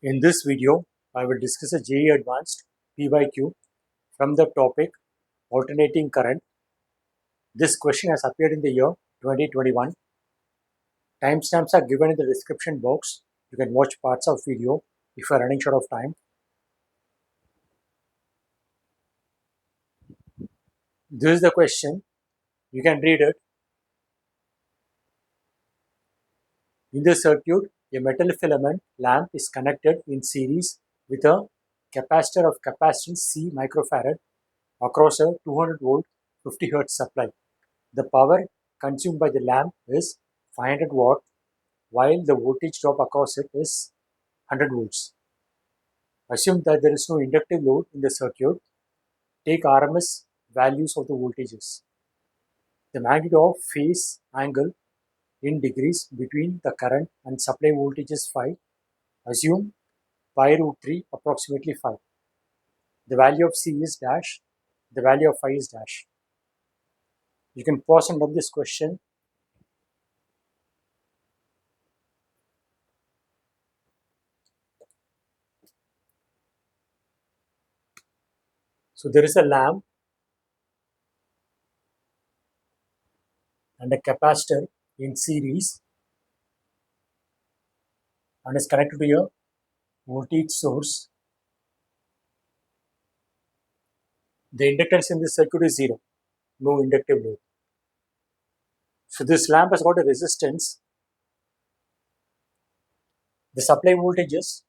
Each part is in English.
In this video, I will discuss a JEE Advanced PYQ from the topic Alternating Current. This question has appeared in the year 2021. Timestamps are given in the description box. You can watch parts of video if you are running short of time. This is the question. You can read it. In the circuit, a metal filament lamp is connected in series with a capacitor of capacitance C microfarad across a 200 volt 50 Hz supply. The power consumed by the lamp is 500 watt while the voltage drop across it is 100 volts. Assume that there is no inductive load in the circuit. Take RMS values of the voltages. The magnitude of phase angle in degrees between the current and supply voltage is 5. Assume pi root 3 approximately 5. The value of C is dash. The value of phi is dash. You can pause and run this question. So there is a lamp and a capacitor in series and is connected to a voltage source. The inductance in this circuit is 0, no inductive load. So this lamp has got a resistance. The supply voltage is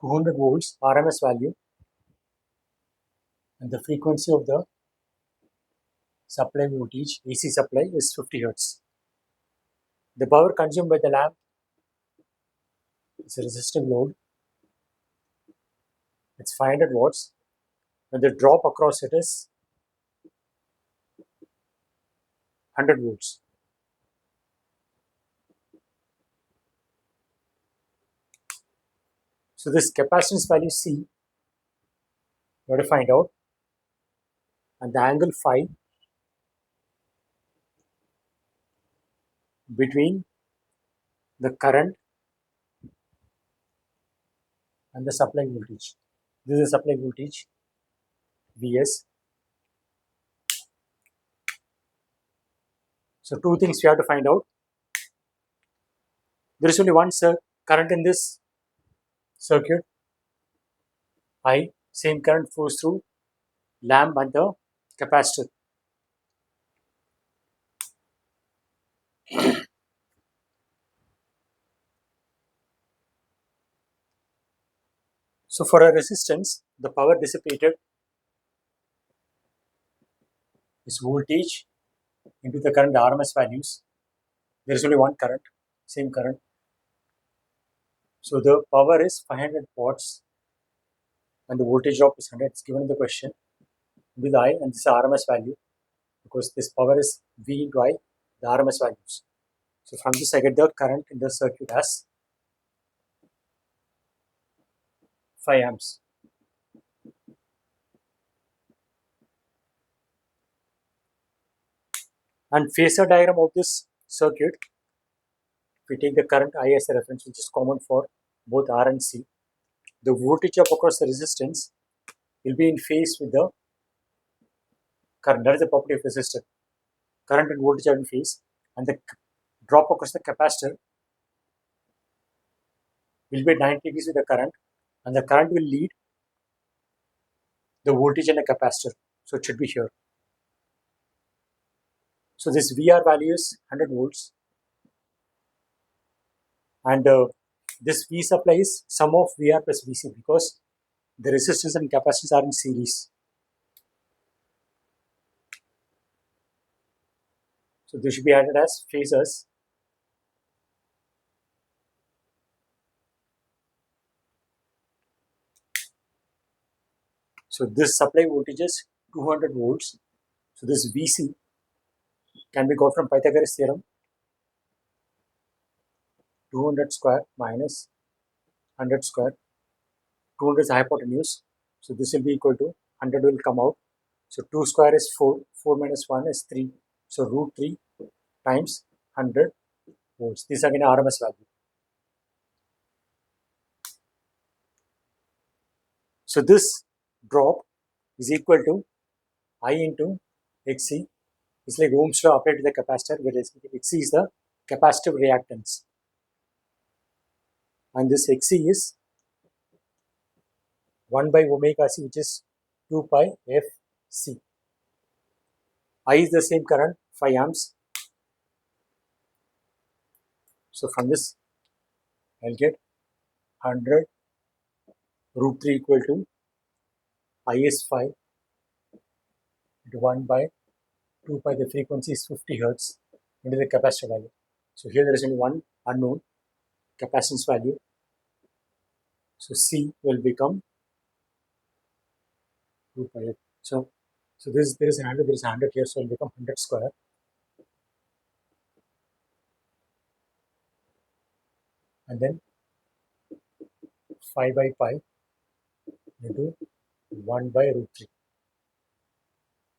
200 volts RMS value and the frequency of the supply voltage AC supply is 50 Hz. The power consumed by the lamp is a resistive load. It's 500 watts and the drop across it is 100 volts. So this capacitance value C, you have to find out, and the angle phi between the current and the supply voltage. This is the supply voltage Vs. So two things we have to find out. There is only one current in this circuit, I. Same current flows through lamp and the capacitor. So for a resistance, the power dissipated is voltage into the current RMS values. There is only one current, same current. So the power is 500 watts and the voltage drop is 100. It's given in the question with I, and this is RMS value because this power is V into I, the RMS values. So from this I get the current in the circuit as 5 amps. And phasor diagram of this circuit, if we take the current I as a reference, which is common for both R and C, the voltage drop across the resistance will be in phase with the current. That is the property of resistor. Current and voltage are in phase, and the drop across the capacitor will be at 90 degrees with the current, and the current will lead the voltage in the capacitor. So it should be here. So this VR value is 100 volts, and this V supply is sum of VR plus VC because the resistance and capacitance are in series. So this should be added as phasors. So this supply voltage is 200 volts. So this VC can be got from Pythagoras theorem. 200 square minus 100 square. 200 is the hypotenuse. So this will be equal to 100 will come out. So 2 square is 4. 4 minus 1 is 3. So root 3 times 100 volts. This is again RMS value. So this drop is equal to I into Xc. It's like Ohm's law applied to the capacitor, whereas Xc is the capacitive reactance. And this Xc is 1 by omega c, which is 2 pi Fc. I is the same current, 5 amps. So from this, I'll get 100 root 3 equal to I is 5 into 1 by 2 pi, the frequency is 50 hertz into the capacitor value. So here there is only one unknown, capacitance value. So C will become 2 pi. So this, there is 100, there is 100 here, so it will become 100 square. And then 5 by pi into 1 by root 3.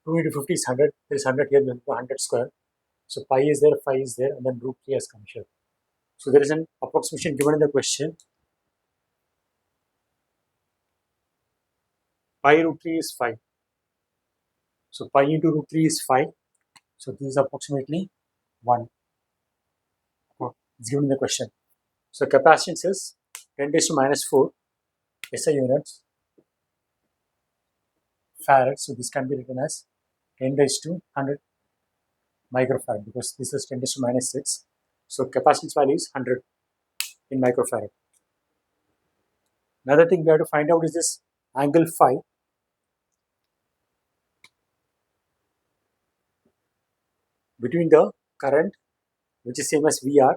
2 into 50 is 100, there is 100 here, then 100 square. So pi is there, 5 is there, and then root 3 has come here. So there is an approximation given in the question. Pi root 3 is 5. So pi into root 3 is 5. So this is approximately 1. It's given in the question. So capacitance is 10 raised to minus 4 SI units farad. So this can be written as 10 raised to 100 microfarad, because this is 10 raised to minus 6. So capacitance value is 100 in microfarad. Another thing we have to find out is this angle phi. Between the current, which is same as VR,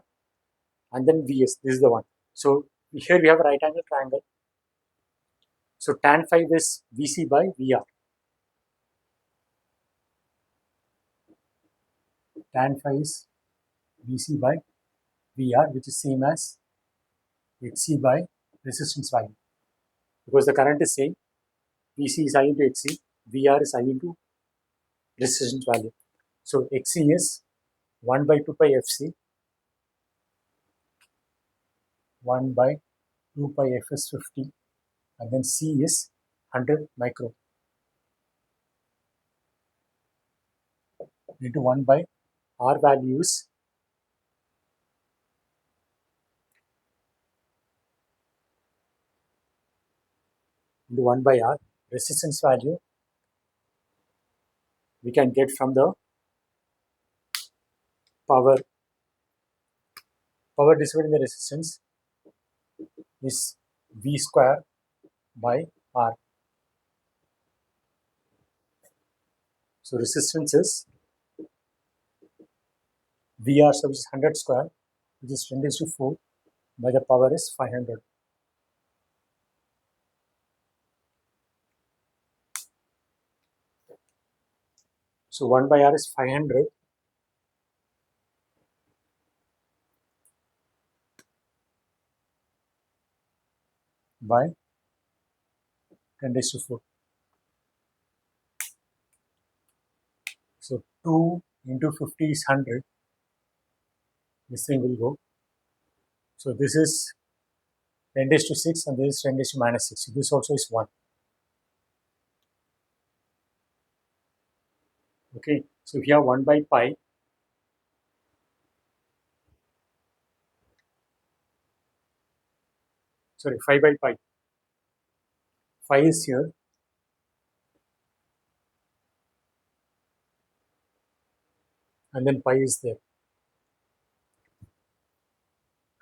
and then Vs. This is the one. So here we have a right angle triangle. So tan phi is Vc by VR. Tan phi is Vc by VR, which is same as Hc by resistance value. Because the current is same, Vc is I into Hc, VR is I into resistance value. So Xc is 1 by 2 pi Fc, 1 by 2 pi Fs 50, and then C is 100 micro into 1 by R values into 1 by R. Resistance value we can get from the power dissipated in the resistance is V square by R. So resistance is VR, so which is 100 square, which is 10 raised to 4 by the power is 500. So 1 by R is 500 by 10 raised to 4. So 2 into 50 is 100. This thing will go. So this is 10 raised to 6 and this is 10 raised to minus 6. So this also is 1. Okay. So if you have 1 by pi, sorry, 5 by pi. 5 is here. And then pi is there.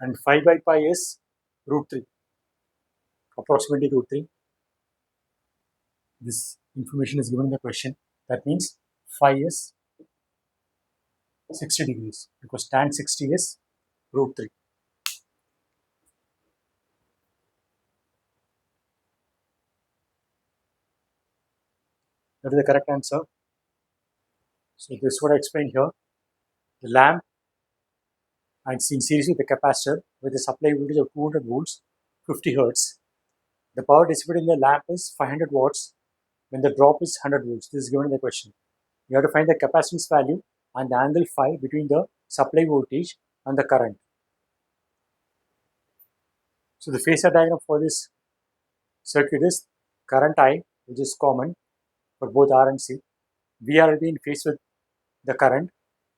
And 5 by pi is root 3, approximately root 3. This information is given in the question. That means phi is 60 degrees, because tan 60 is root 3. That is the correct answer. So this is what I explained here. The lamp and in series with the capacitor with a supply voltage of 200 volts, 50 hertz. The power dissipated in the lamp is 500 watts when the drop is 100 volts. This is given in the question. You have to find the capacitance value and the angle phi between the supply voltage and the current. So the phasor diagram for this circuit is current I, which is common for both R and C. VR will be in phase with the current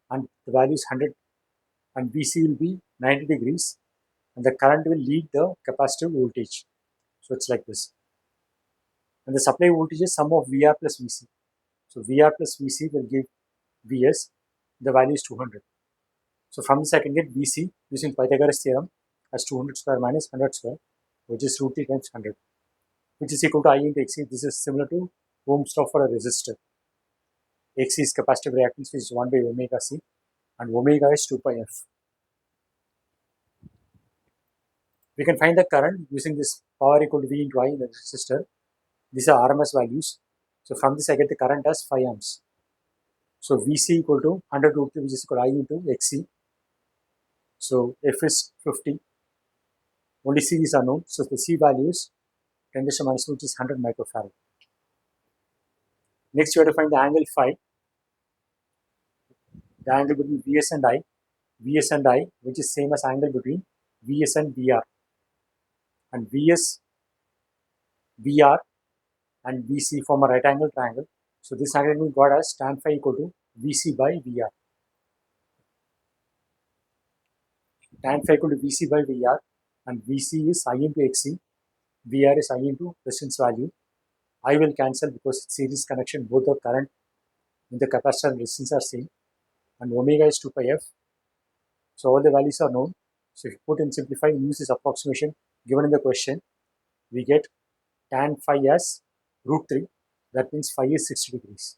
and the value is 100, and VC will be 90 degrees, and the current will lead the capacitive voltage. So it's like this. And the supply voltage is sum of VR plus VC. So VR plus VC will give VS, the value is 200. So from this I can get VC using Pythagoras theorem as 200 square minus 100 square, which is root 3 times 100, which is equal to I into XC. This is similar to Ohm's law for a resistor. XC is capacitive reactance, which is 1 by omega C, and omega is 2 pi F. We can find the current using this power equal to V into I in the resistor. These are RMS values. So from this I get the current as 5 amps. So VC equal to 100 root 3, which is equal to I into XC. So F is 50. Only C is unknown. So the C value is 10 to the minus 2, which is 100 microfarad. Next, you have to find the angle phi. The angle between VS and I. VS and I, which is same as angle between VS and VR. And VS, VR, and VC form a right angle triangle. So this angle we got as tan phi equal to VC by VR. Tan phi equal to VC by VR, and VC is I into XC, VR is I into resistance value. I will cancel because it's series connection, both the current in the capacitor and resistance are same, and omega is 2 pi F. So all the values are known. So if you put and simplify, use this approximation given in the question, we get tan phi as root 3. That means phi is 60 degrees.